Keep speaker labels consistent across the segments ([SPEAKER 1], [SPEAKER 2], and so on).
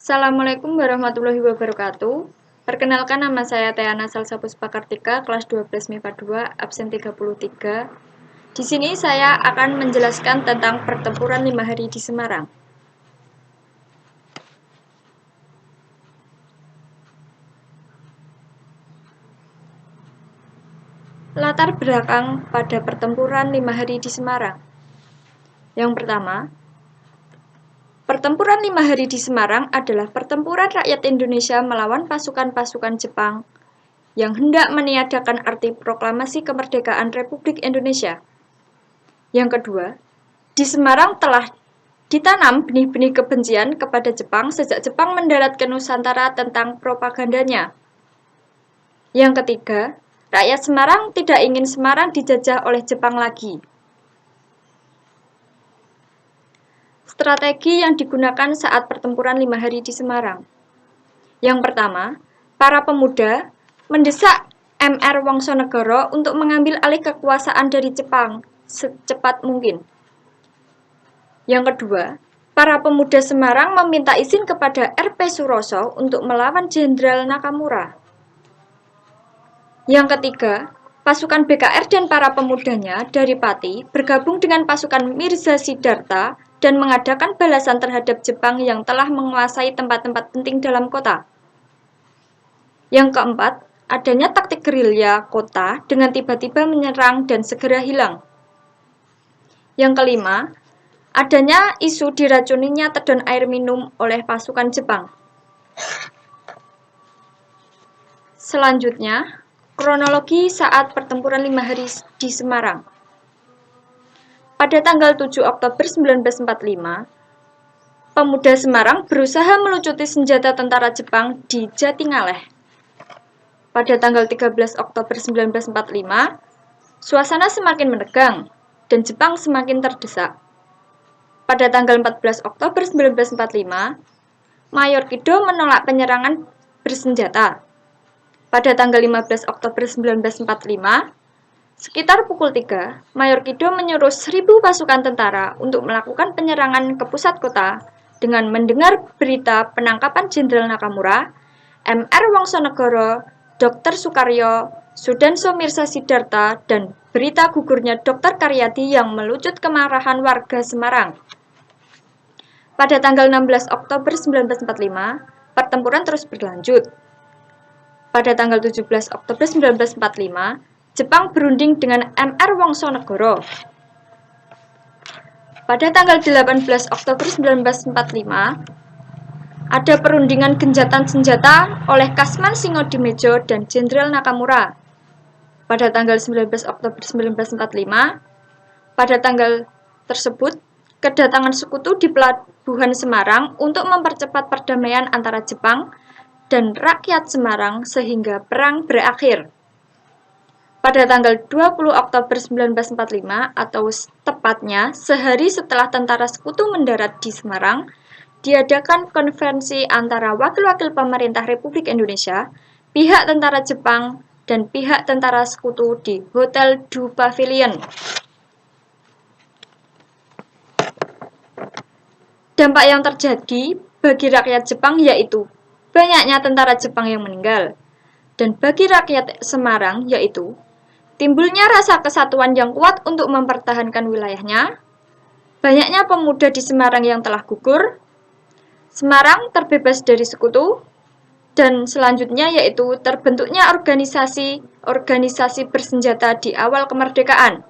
[SPEAKER 1] Assalamualaikum warahmatullahi wabarakatuh. Perkenalkan, nama saya Teana Salsa Puspakartika, kelas 12 MIPA 2, absen 33. Di sini saya akan menjelaskan tentang pertempuran 5 hari di Semarang. Latar belakang pada pertempuran 5 hari di Semarang. Yang pertama, pertempuran 5 hari di Semarang adalah pertempuran rakyat Indonesia melawan pasukan-pasukan Jepang yang hendak meniadakan arti proklamasi kemerdekaan Republik Indonesia. Yang kedua, di Semarang telah ditanam benih-benih kebencian kepada Jepang sejak Jepang mendarat ke Nusantara tentang propagandanya. Yang ketiga, rakyat Semarang tidak ingin Semarang dijajah oleh Jepang lagi. Strategi yang digunakan saat pertempuran 5 hari di Semarang. Yang pertama, para pemuda mendesak Mr. Wongsonegoro untuk mengambil alih kekuasaan dari Jepang secepat mungkin. Yang kedua, para pemuda Semarang meminta izin kepada R.P. Suroso untuk melawan Jenderal Nakamura. Yang ketiga, pasukan BKR dan para pemudanya dari Pati bergabung dengan pasukan Mirza Siddhartha dan mengadakan balasan terhadap Jepang yang telah menguasai tempat-tempat penting dalam kota. Yang keempat, adanya taktik gerilya kota dengan tiba-tiba menyerang dan segera hilang. Yang kelima, adanya isu diracuninya tedon air minum oleh pasukan Jepang. Selanjutnya, kronologi saat pertempuran 5 hari di Semarang. Pada tanggal 7 Oktober 1945, pemuda Semarang berusaha melucuti senjata tentara Jepang di Jatingaleh. Pada tanggal 13 Oktober 1945, suasana semakin menegang dan Jepang semakin terdesak. Pada tanggal 14 Oktober 1945, Mayor Kido menolak penyerangan bersenjata. Pada tanggal 15 Oktober 1945, sekitar pukul 3, Mayor Kido menyuruh 1.000 pasukan tentara untuk melakukan penyerangan ke pusat kota dengan mendengar berita penangkapan Jenderal Nakamura, Mr. Wongsonegoro, Dr. Sukaryo, Sudanso Mirza Siddhartha, dan berita gugurnya Dr. Karyadi yang melucut kemarahan warga Semarang. Pada tanggal 16 Oktober 1945, pertempuran terus berlanjut. Pada tanggal 17 Oktober 1945, Jepang berunding dengan Mr. Wongsonegoro. Pada tanggal 18 Oktober 1945, ada perundingan gencatan senjata oleh Kasman Singodimejo dan Jenderal Nakamura. Pada tanggal 19 Oktober 1945, pada tanggal tersebut, kedatangan sekutu di Pelabuhan Semarang untuk mempercepat perdamaian antara Jepang dan rakyat Semarang sehingga perang berakhir. Pada tanggal 20 Oktober 1945 atau tepatnya sehari setelah tentara sekutu mendarat di Semarang, diadakan konferensi antara wakil-wakil pemerintah Republik Indonesia, pihak tentara Jepang, dan pihak tentara sekutu di Hotel du Pavilion. Dampak yang terjadi bagi rakyat Jepang yaitu banyaknya tentara Jepang yang meninggal, dan bagi rakyat Semarang yaitu timbulnya rasa kesatuan yang kuat untuk mempertahankan wilayahnya, banyaknya pemuda di Semarang yang telah gugur, Semarang terbebas dari sekutu, dan selanjutnya yaitu terbentuknya organisasi bersenjata di awal kemerdekaan.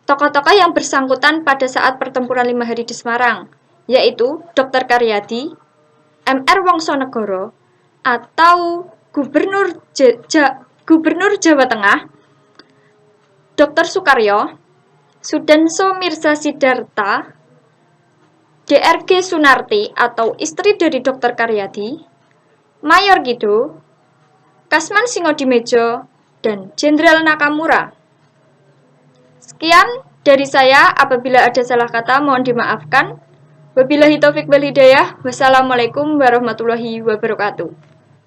[SPEAKER 1] Tokoh-tokoh yang bersangkutan pada saat pertempuran 5 hari di Semarang, yaitu Dr. Karyadi, Mr. Wongsonegoro, atau Gubernur Jawa Tengah, Dr. Sukaryo, Sudanso Mirza Siddhartha, Dr.G. Sunarti atau istri dari Dr. Karyadi, Mayor Kido, Kasman Singodimejo, dan Jenderal Nakamura. Sekian dari saya, apabila ada salah kata mohon dimaafkan. Wabillahi taufiq wal hidayah. Wassalamualaikum warahmatullahi wabarakatuh.